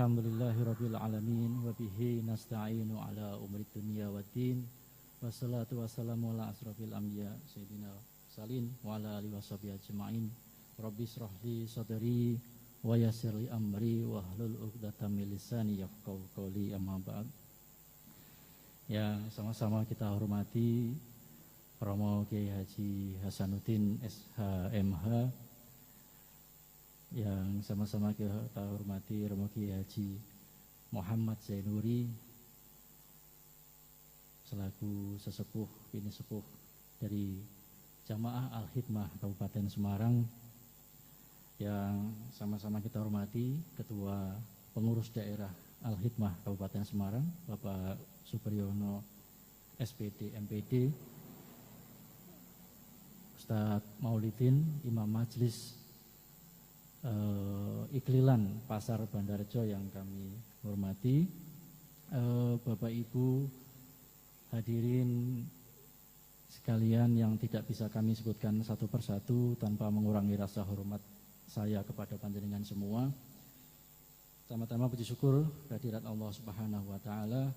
Alhamdulillahirabbil alamin wa bihi nasta'inu ala umuri dunya waddin wassalatu wassalamu ala asrofil anbiya sayyidina salin wa ala alihi washabihi ajma'in. Rabbi shrah li sadri wa yassir li amri wa hlul 'uqdatam min lisani yafqahu qawli, amma ba'd. Ya, sama-sama kita hormati Romo Kiai Haji Hasanuddin SHMH, yang sama-sama kita hormati Romo Kiai Haji Muhammad Zainuri selaku sesepuh bini sepuh dari Jamaah Al-Hidmah Kabupaten Semarang, yang sama-sama kita hormati Ketua Pengurus Daerah Al-Hidmah Kabupaten Semarang Bapak Supriyono SPD MPD, Ustadz Maulidin Imam Majelis Iklilan Pasar Bandarjo yang kami hormati, Bapak Ibu hadirin sekalian yang tidak bisa kami sebutkan satu persatu tanpa mengurangi rasa hormat saya kepada panjenengan semua. Pertama-tama puji syukur kehadirat Allah Subhanahu wa taala.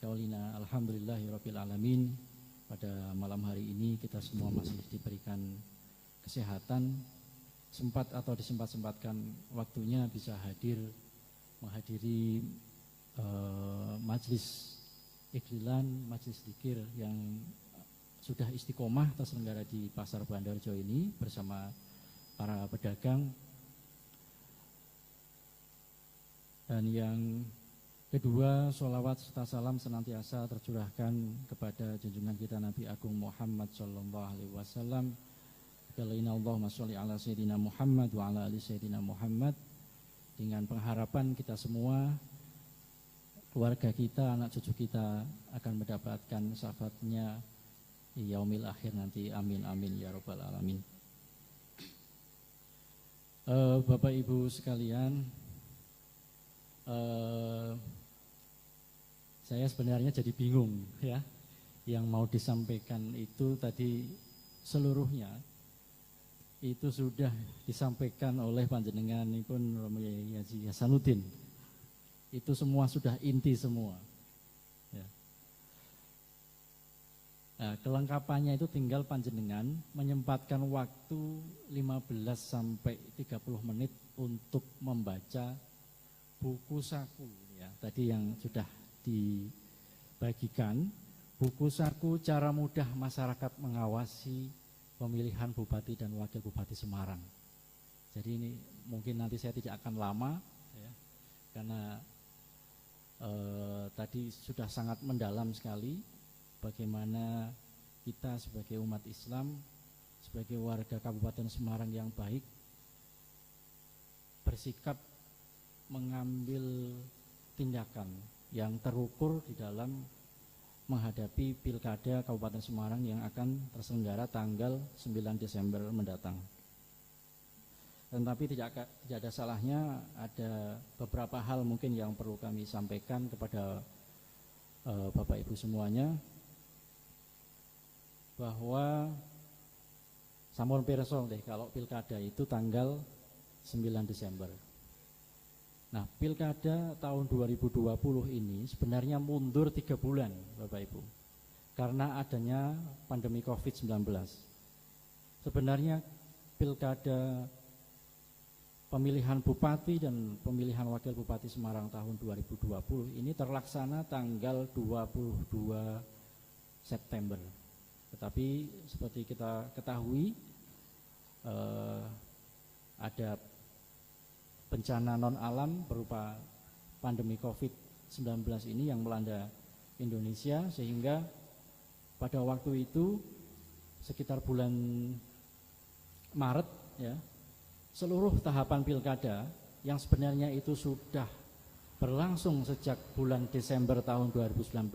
Qaulina alhamdulillahirabbil alamin. Pada malam hari ini kita semua masih diberikan kesehatan, sempat atau disempat-sempatkan waktunya bisa menghadiri majelis iklilan, majelis zikir yang sudah istiqomah terselenggara di Pasar Bandarjo ini bersama para pedagang. Dan yang kedua, sholawat serta salam senantiasa tercurahkan kepada junjungan kita Nabi Agung Muhammad sallallahu alaihi wasallam. Allahumma sholli ala sayyidina Muhammad wa ala ali sayyidina Muhammad, dengan pengharapan kita semua, keluarga kita, anak cucu kita akan mendapatkan syafaatnya di yaumil akhir nanti. Amin amin ya rabbal alamin. Bapak Ibu sekalian, saya sebenarnya jadi bingung ya. Yang mau disampaikan itu tadi seluruhnya itu sudah disampaikan oleh panjenengan pun Romo Haji Hasanuddin. Itu semua sudah inti semua. Ya. Nah, kelengkapannya itu tinggal panjenengan menyempatkan waktu 15 sampai 30 menit untuk membaca buku saku ya. Tadi yang sudah dibagikan, buku saku cara mudah masyarakat mengawasi pemilihan Bupati dan Wakil Bupati Semarang. Jadi ini mungkin nanti saya tidak akan lama ya, karena tadi sudah sangat mendalam sekali bagaimana kita sebagai umat Islam, sebagai warga Kabupaten Semarang yang baik, bersikap mengambil tindakan yang terukur di dalam menghadapi Pilkada Kabupaten Semarang yang akan terselenggara tanggal 9 Desember mendatang. Tetapi tidak ada salahnya ada beberapa hal mungkin yang perlu kami sampaikan kepada Bapak Ibu semuanya, bahwa sampun pirsa deh kalau Pilkada itu tanggal 9 Desember. Nah, Pilkada tahun 2020 ini sebenarnya mundur 3 bulan Bapak Ibu, karena adanya pandemi COVID-19. Sebenarnya Pilkada pemilihan Bupati dan pemilihan Wakil Bupati Semarang tahun 2020 ini terlaksana tanggal 22 September. Tetapi seperti kita ketahui ada bencana non alam berupa pandemi COVID-19 ini yang melanda Indonesia, sehingga pada waktu itu sekitar bulan Maret ya, seluruh tahapan pilkada yang sebenarnya itu sudah berlangsung sejak bulan Desember tahun 2019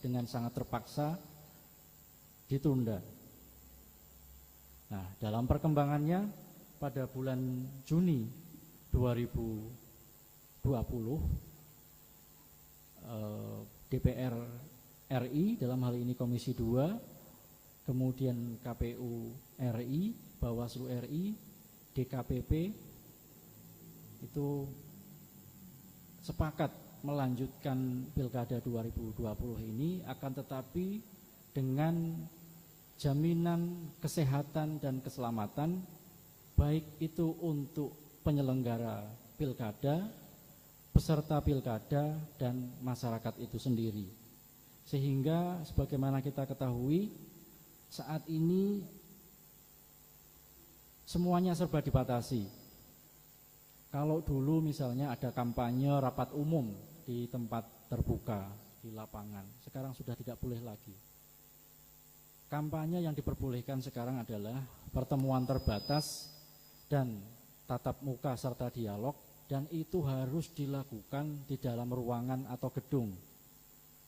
dengan sangat terpaksa ditunda. Nah, dalam perkembangannya pada bulan Juni 2020 DPR RI dalam hal ini Komisi 2, kemudian KPU RI, Bawaslu RI, DKPP itu sepakat melanjutkan Pilkada 2020 ini, akan tetapi dengan jaminan kesehatan dan keselamatan, baik itu untuk penyelenggara pilkada, peserta pilkada, dan masyarakat itu sendiri. Sehingga sebagaimana kita ketahui, saat ini semuanya serba dibatasi. Kalau dulu misalnya ada kampanye rapat umum di tempat terbuka, di lapangan, sekarang sudah tidak boleh lagi. Kampanye yang diperbolehkan sekarang adalah pertemuan terbatas dan tatap muka serta dialog, dan itu harus dilakukan di dalam ruangan atau gedung.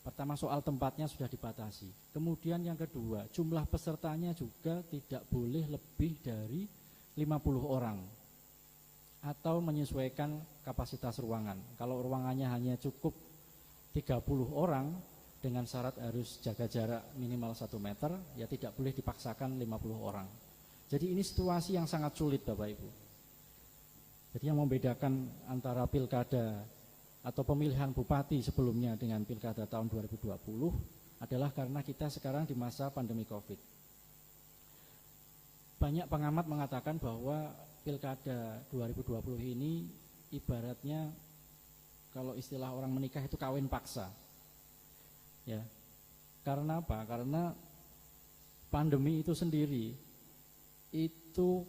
Pertama, soal tempatnya sudah dibatasi. Kemudian yang kedua, jumlah pesertanya juga tidak boleh lebih dari 50 orang atau menyesuaikan kapasitas ruangan. Kalau ruangannya hanya cukup 30 orang dengan syarat harus jaga jarak minimal 1 meter, ya tidak boleh dipaksakan 50 orang. Jadi ini situasi yang sangat sulit Bapak Ibu. Jadi yang membedakan antara pilkada atau pemilihan bupati sebelumnya dengan pilkada tahun 2020 adalah karena kita sekarang di masa pandemi COVID. Banyak pengamat mengatakan bahwa pilkada 2020 ini ibaratnya, kalau istilah orang menikah itu kawin paksa. Ya. Karena apa? Karena pandemi itu sendiri itu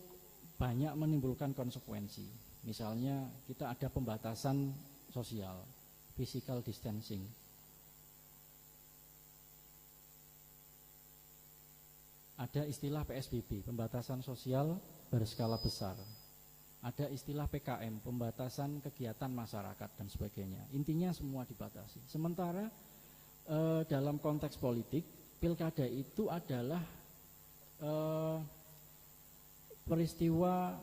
banyak menimbulkan konsekuensi. Misalnya kita ada pembatasan sosial, physical distancing. Ada istilah PSBB, pembatasan sosial berskala besar. Ada istilah PKM, pembatasan kegiatan masyarakat dan sebagainya. Intinya semua dibatasi. Sementara dalam konteks politik, pilkada itu adalah peristiwa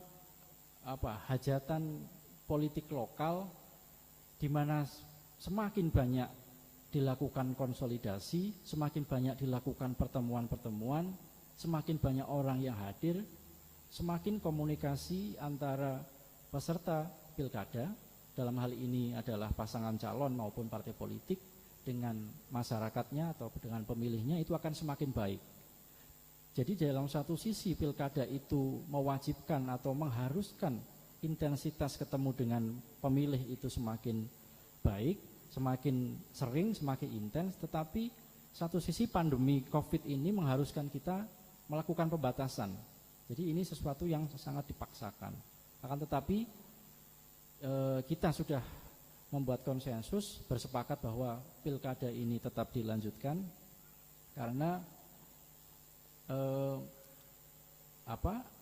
hajatan politik lokal, di mana semakin banyak dilakukan konsolidasi, semakin banyak dilakukan pertemuan-pertemuan, semakin banyak orang yang hadir, semakin komunikasi antara peserta pilkada, dalam hal ini adalah pasangan calon maupun partai politik, dengan masyarakatnya atau dengan pemilihnya itu akan semakin baik. Jadi dalam satu sisi pilkada itu mewajibkan atau mengharuskan intensitas ketemu dengan pemilih itu semakin baik, semakin sering, semakin intens, tetapi satu sisi pandemi COVID ini mengharuskan kita melakukan pembatasan. Jadi ini sesuatu yang sangat dipaksakan. Akan tetapi kita sudah membuat konsensus, bersepakat bahwa pilkada ini tetap dilanjutkan karena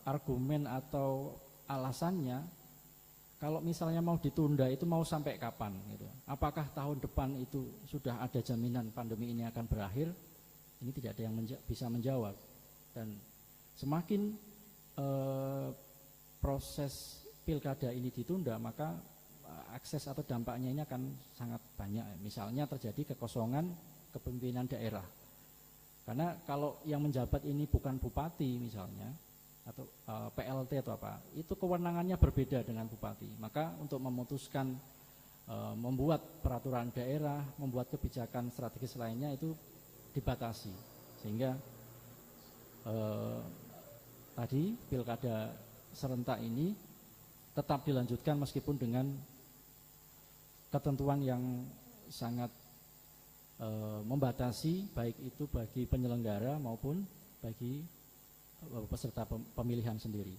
argumen atau alasannya, kalau misalnya mau ditunda itu mau sampai kapan gitu. Apakah tahun depan itu sudah ada jaminan pandemi ini akan berakhir? Ini tidak ada yang bisa menjawab. Dan semakin proses pilkada ini ditunda, maka akses atau dampaknya ini akan sangat banyak. Misalnya terjadi kekosongan kepemimpinan daerah. Karena kalau yang menjabat ini bukan bupati misalnya, atau PLT atau apa, itu kewenangannya berbeda dengan bupati. Maka untuk memutuskan membuat peraturan daerah, membuat kebijakan strategis lainnya itu dibatasi. Sehingga tadi pilkada serentak ini tetap dilanjutkan meskipun dengan ketentuan yang sangat membatasi, baik itu bagi penyelenggara maupun bagi peserta pemilihan sendiri.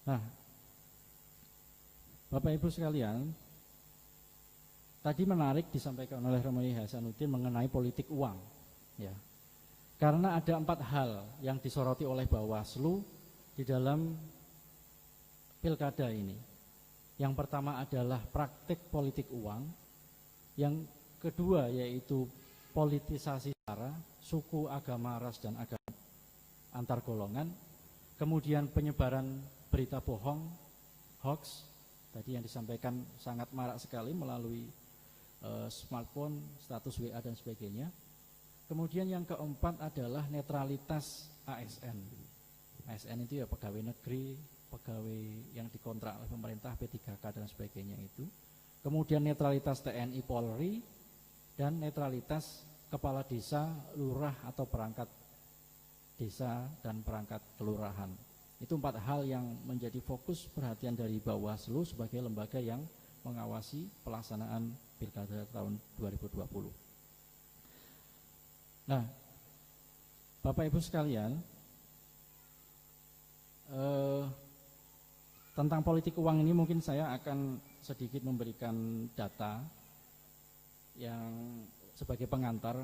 Nah, Bapak Ibu sekalian, tadi menarik disampaikan oleh Romo Hasanuddin mengenai politik uang, ya. Karena ada 4 hal yang disoroti oleh Bawaslu di dalam pilkada ini. Yang pertama adalah praktik politik uang, yang kedua yaitu politisasi sara, suku, agama, ras, dan agama antar golongan, kemudian penyebaran berita bohong, hoax, tadi yang disampaikan sangat marak sekali melalui smartphone, status WA dan sebagainya. Kemudian yang keempat adalah netralitas ASN. ASN itu ya pegawai negeri, pegawai yang dikontrak oleh pemerintah, P3K dan sebagainya itu. kemudian netralitas TNI Polri, dan netralitas kepala desa, lurah atau perangkat desa dan perangkat kelurahan. Itu 4 hal yang menjadi fokus perhatian dari Bawaslu sebagai lembaga yang mengawasi pelaksanaan Pilkada tahun 2020. Nah, Bapak Ibu sekalian, tentang politik uang ini mungkin saya akan sedikit memberikan data yang sebagai pengantar,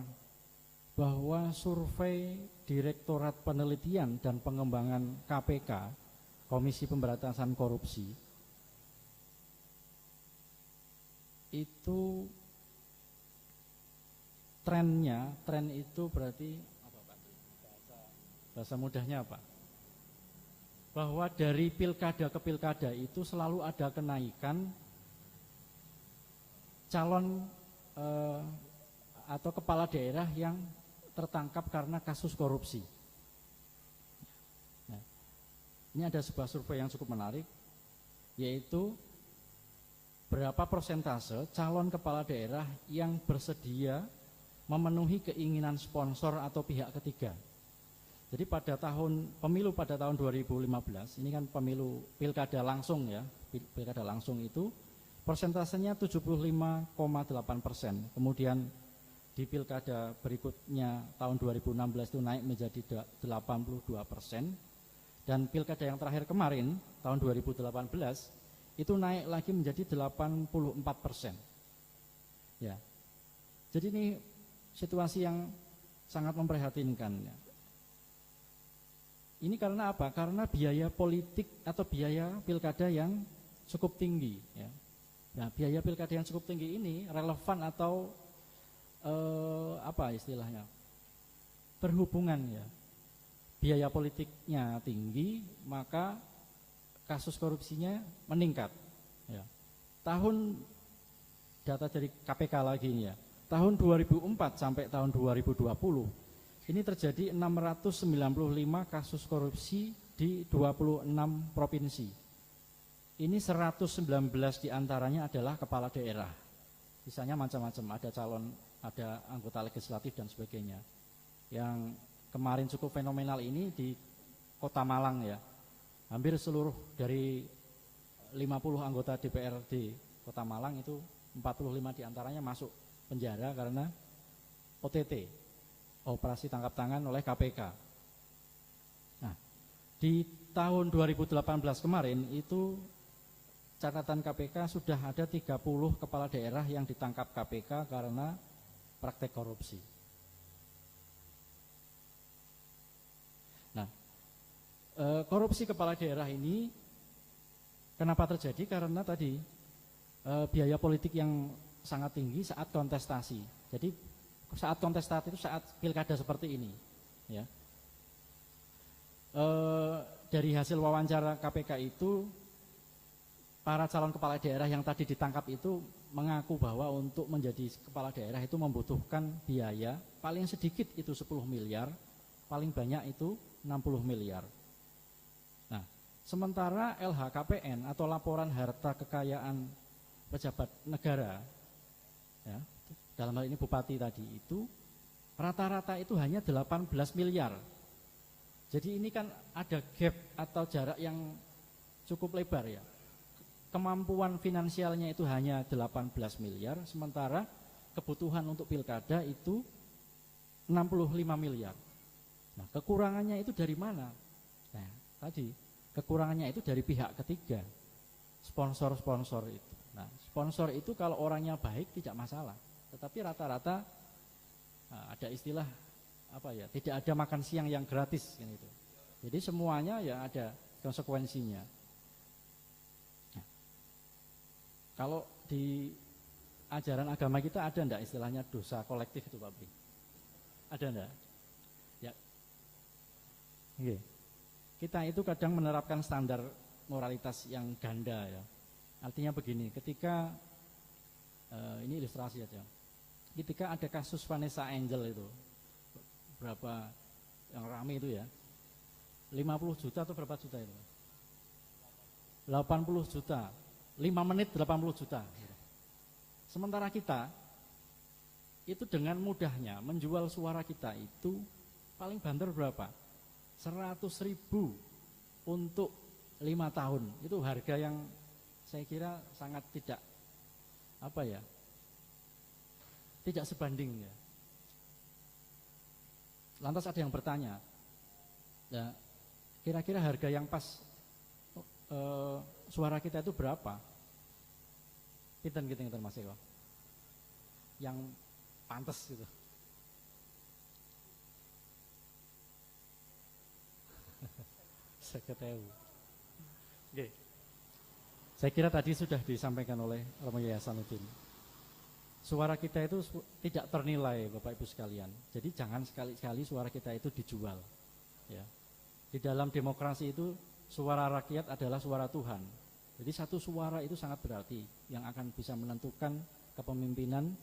bahwa survei Direktorat Penelitian dan Pengembangan KPK, Komisi Pemberantasan Korupsi, itu tren itu berarti apa Pak? Bahasa mudahnya apa? Bahwa dari pilkada ke pilkada itu selalu ada kenaikan calon atau kepala daerah yang tertangkap karena kasus korupsi. Nah, ini ada sebuah survei yang cukup menarik, yaitu berapa persentase calon kepala daerah yang bersedia memenuhi keinginan sponsor atau pihak ketiga. Jadi pada pemilu pada tahun 2015, ini kan pemilu pilkada langsung ya, pilkada langsung itu persentasenya 75,8%. Kemudian di pilkada berikutnya tahun 2016 itu naik menjadi 82%, dan pilkada yang terakhir kemarin tahun 2018 itu naik lagi menjadi 84%. Ya, jadi ini situasi yang sangat memprihatinkan. Ya. Ini karena apa? Karena biaya politik atau biaya pilkada yang cukup tinggi. Ya. Nah, biaya pilkada yang cukup tinggi ini relevan atau apa istilahnya, berhubungan ya, biaya politiknya tinggi maka kasus korupsinya meningkat ya. Data dari KPK lagi ini ya, tahun 2004 sampai tahun 2020 ini terjadi 695 kasus korupsi di 26 provinsi. Ini 119 diantaranya adalah kepala daerah, sisanya macam-macam, ada calon, ada anggota legislatif dan sebagainya. Yang kemarin cukup fenomenal ini di Kota Malang ya, hampir seluruh dari 50 anggota DPRD Kota Malang itu 45 diantaranya masuk penjara karena OTT, operasi tangkap tangan oleh KPK. Nah, di tahun 2018 kemarin itu catatan KPK sudah ada 30 kepala daerah yang ditangkap KPK karena praktek korupsi. Nah, korupsi kepala daerah ini kenapa terjadi? Karena tadi biaya politik yang sangat tinggi saat kontestasi. Jadi saat kontestasi itu saat pilkada seperti ini, ya. Dari hasil wawancara KPK itu, para calon kepala daerah yang tadi ditangkap itu mengaku bahwa untuk menjadi kepala daerah itu membutuhkan biaya paling sedikit itu 10 miliar, paling banyak itu 60 miliar. Nah, sementara LHKPN atau laporan harta kekayaan pejabat negara, ya, dalam hal ini bupati tadi itu rata-rata itu hanya 18 miliar. Jadi ini kan ada gap atau jarak yang cukup lebar ya. Kemampuan finansialnya itu hanya 18 miliar, sementara kebutuhan untuk pilkada itu 65 miliar. Nah, kekurangannya itu dari mana? Nah, tadi kekurangannya itu dari pihak ketiga, sponsor-sponsor itu. Nah, sponsor itu kalau orangnya baik tidak masalah, tetapi rata-rata ada istilah apa ya, tidak ada makan siang yang gratis gitu. Jadi semuanya ya ada konsekuensinya. Kalau di ajaran agama kita ada enggak istilahnya dosa kolektif itu Pak Bri? Ada enggak? Ya. Oke. Kita itu kadang menerapkan standar moralitas yang ganda ya. Artinya begini, ketika ini ilustrasi aja. Ketika ada kasus Vanessa Angel itu, berapa yang rame itu ya, 50 juta atau berapa juta itu? 80 juta. 5 menit 80 juta. Sementara kita itu dengan mudahnya menjual suara kita itu paling banter berapa? 100.000 untuk 5 tahun. Itu harga yang saya kira sangat tidak tidak sebanding ya. Lantas ada yang bertanya, ya, kira-kira harga yang pas suara kita itu berapa? Pinten gitu Mas Eko? Yang pantas gitu. Oke. Saya kira tadi sudah disampaikan oleh Romo Yasanuddin. Suara kita itu tidak ternilai Bapak Ibu sekalian. Jadi jangan sekali-kali suara kita itu dijual. Ya. Di dalam demokrasi itu suara rakyat adalah suara Tuhan. Jadi satu suara itu sangat berarti yang akan bisa menentukan kepemimpinan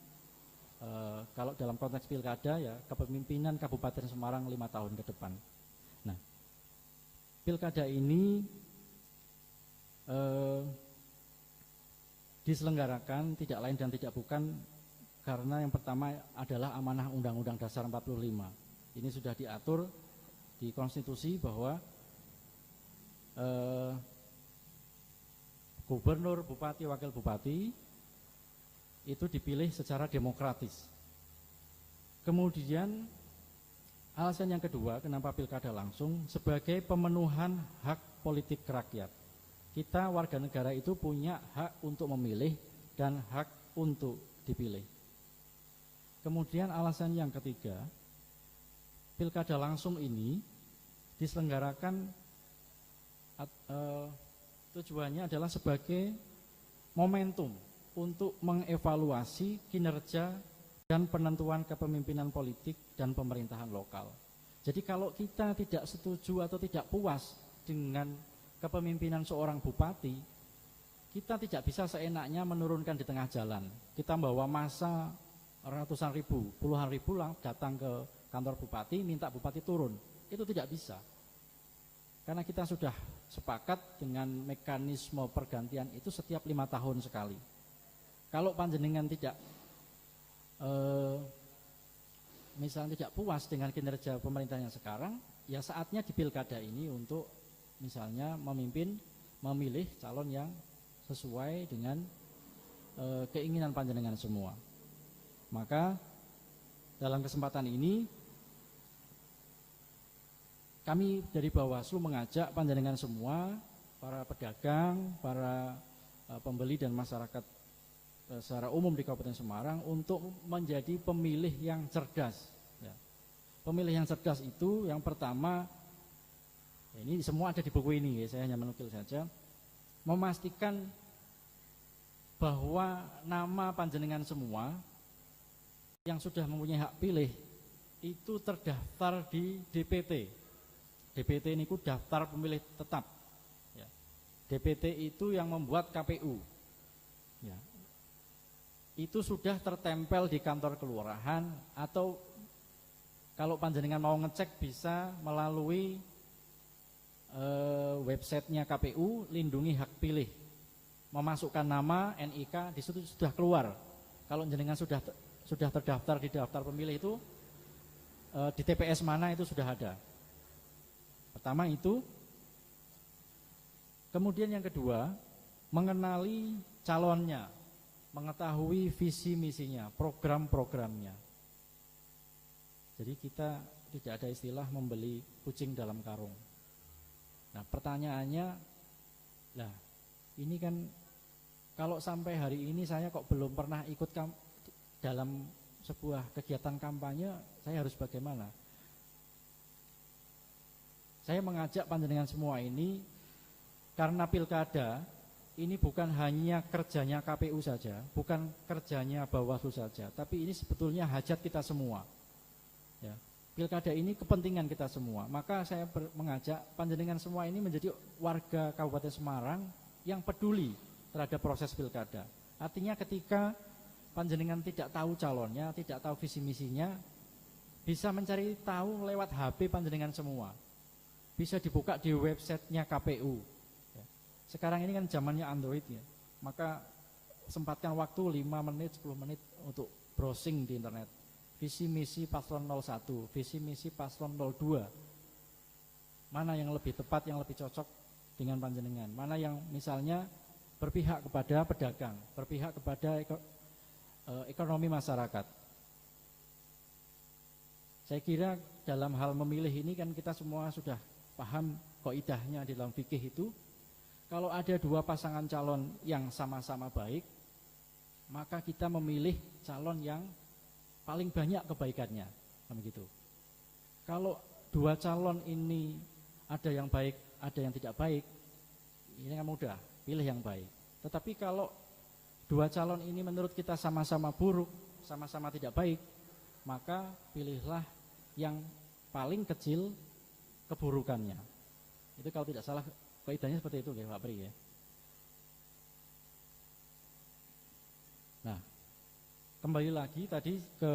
kalau dalam konteks pilkada ya kepemimpinan Kabupaten Semarang 5 tahun ke depan. Nah, pilkada ini diselenggarakan tidak lain dan tidak bukan karena yang pertama adalah amanah Undang-Undang Dasar 45. Ini sudah diatur di konstitusi bahwa gubernur, bupati, wakil bupati itu dipilih secara demokratis. Kemudian alasan yang kedua kenapa pilkada langsung sebagai pemenuhan hak politik rakyat. Kita warga negara itu punya hak untuk memilih dan hak untuk dipilih. Kemudian alasan yang ketiga, pilkada langsung ini diselenggarakan tujuannya adalah sebagai momentum untuk mengevaluasi kinerja dan penentuan kepemimpinan politik dan pemerintahan lokal. Jadi kalau kita tidak setuju atau tidak puas dengan kepemimpinan seorang bupati, kita tidak bisa seenaknya menurunkan di tengah jalan. Kita bawa massa ratusan ribu, puluhan ribu datang ke kantor bupati, minta bupati turun. Itu tidak bisa. Karena kita sudah sepakat dengan mekanisme pergantian itu setiap 5 tahun sekali. Kalau panjenengan tidak misalnya tidak puas dengan kinerja pemerintah yang sekarang, ya saatnya di pilkada ini untuk misalnya memilih calon yang sesuai dengan keinginan panjenengan semua. Maka dalam kesempatan ini kami dari Bawaslu mengajak panjenengan semua, para pedagang, para pembeli dan masyarakat secara umum di Kabupaten Semarang untuk menjadi pemilih yang cerdas. Ya. Pemilih yang cerdas itu yang pertama, ini semua ada di buku ini, ya, saya hanya menukil saja, memastikan bahwa nama panjenengan semua yang sudah mempunyai hak pilih itu terdaftar di DPT. DPT ini daftar pemilih tetap. Ya. DPT itu yang membuat KPU. Ya. Itu sudah tertempel di kantor kelurahan atau kalau panjenengan mau ngecek bisa melalui websitenya KPU, lindungi hak pilih. Memasukkan nama, NIK, di situ sudah keluar. Kalau jenengan sudah terdaftar di daftar pemilih itu di TPS mana itu sudah ada. Pertama itu. Kemudian yang kedua, mengenali calonnya, mengetahui visi misinya, program-programnya. Jadi kita tidak ada istilah membeli kucing dalam karung. Nah pertanyaannya, lah ini kan kalau sampai hari ini saya kok belum pernah ikut dalam sebuah kegiatan kampanye, saya harus bagaimana? Saya mengajak panjenengan semua ini karena pilkada ini bukan hanya kerjanya KPU saja, bukan kerjanya Bawaslu saja, tapi ini sebetulnya hajat kita semua. Ya. Pilkada ini kepentingan kita semua. Maka saya mengajak panjenengan semua ini menjadi warga Kabupaten Semarang yang peduli terhadap proses pilkada. Artinya ketika panjenengan tidak tahu calonnya, tidak tahu visi misinya, bisa mencari tahu lewat HP panjenengan semua. Bisa dibuka di websitenya KPU. Sekarang ini kan zamannya Android ya, maka sempatkan waktu 5 menit, 10 menit untuk browsing di internet. Visi misi paslon 01, visi misi paslon 02. Mana yang lebih tepat, yang lebih cocok dengan panjenengan. Mana yang misalnya berpihak kepada pedagang, berpihak kepada ekonomi masyarakat. Saya kira dalam hal memilih ini kan kita semua sudah paham kaidahnya di dalam fikih itu. Kalau ada dua pasangan calon yang sama-sama baik, maka kita memilih calon yang paling banyak kebaikannya, begitu. Kalau dua calon ini ada yang baik, ada yang tidak baik, ini kan mudah, pilih yang baik. Tetapi kalau dua calon ini menurut kita sama-sama buruk, sama-sama tidak baik, maka pilihlah yang paling kecil keburukannya. Itu kalau tidak salah kaidahnya seperti itu ya Pak Pri ya. Nah, kembali lagi tadi ke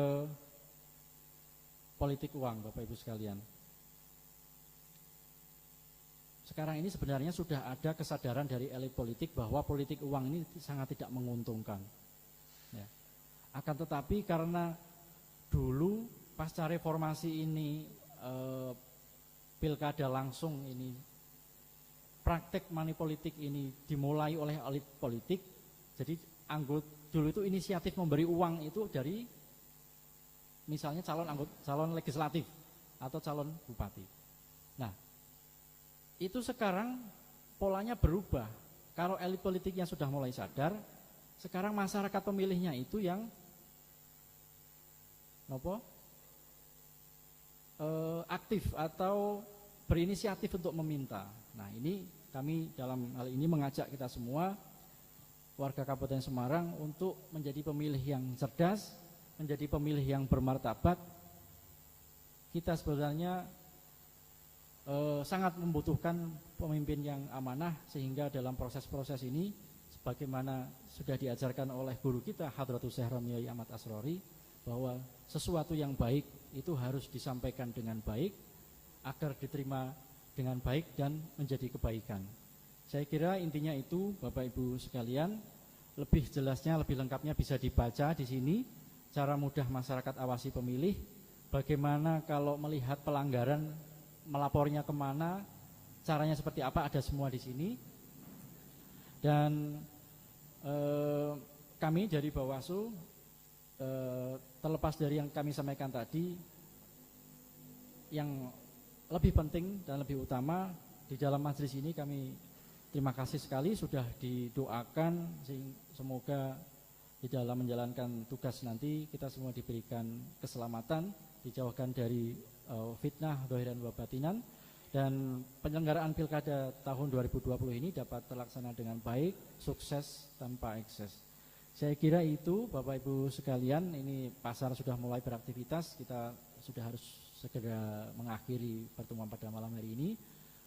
politik uang Bapak Ibu sekalian. Sekarang ini sebenarnya sudah ada kesadaran dari elit politik bahwa politik uang ini sangat tidak menguntungkan ya. Akan tetapi karena dulu pasca reformasi ini pilkada langsung ini, praktek money politik ini dimulai oleh elit politik. Jadi anggota dulu itu inisiatif memberi uang itu dari misalnya calon legislatif atau calon bupati. Nah, itu sekarang polanya berubah. Kalau elit politiknya sudah mulai sadar, sekarang masyarakat pemilihnya itu yang aktif atau berinisiatif untuk meminta. Nah, ini kami dalam hal ini mengajak kita semua warga Kabupaten Semarang untuk menjadi pemilih yang cerdas, menjadi pemilih yang bermartabat. Kita sebenarnya sangat membutuhkan pemimpin yang amanah, sehingga dalam proses-proses ini sebagaimana sudah diajarkan oleh guru kita Hadratus Syekh Ramyai Ahmad Asrori, bahwa sesuatu yang baik itu harus disampaikan dengan baik agar diterima dengan baik dan menjadi kebaikan. Saya kira intinya itu Bapak Ibu sekalian. Lebih jelasnya, lebih lengkapnya bisa dibaca di sini. Cara mudah masyarakat awasi pemilih. Bagaimana kalau melihat pelanggaran, melapornya kemana, caranya seperti apa, ada semua di sini. Dan kami dari Bawaslu, terlepas dari yang kami sampaikan tadi, yang lebih penting dan lebih utama di dalam majelis ini kami terima kasih sekali sudah didoakan, semoga di dalam menjalankan tugas nanti kita semua diberikan keselamatan, dijauhkan dari fitnah zahiran wa batinan, dan penyelenggaraan pilkada tahun 2020 ini dapat terlaksana dengan baik, sukses tanpa ekses. Saya kira itu Bapak Ibu sekalian, ini pasar sudah mulai beraktivitas, kita sudah harus segera mengakhiri pertemuan pada malam hari ini.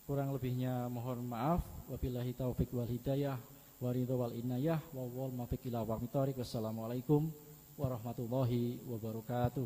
Kurang lebihnya mohon maaf. Wabillahi taufiq wal hidayah wa ridha wal inayah wa wal muwaffiq ila aqwamit thoriq. Wassalamualaikum warahmatullahi wabarakatuh.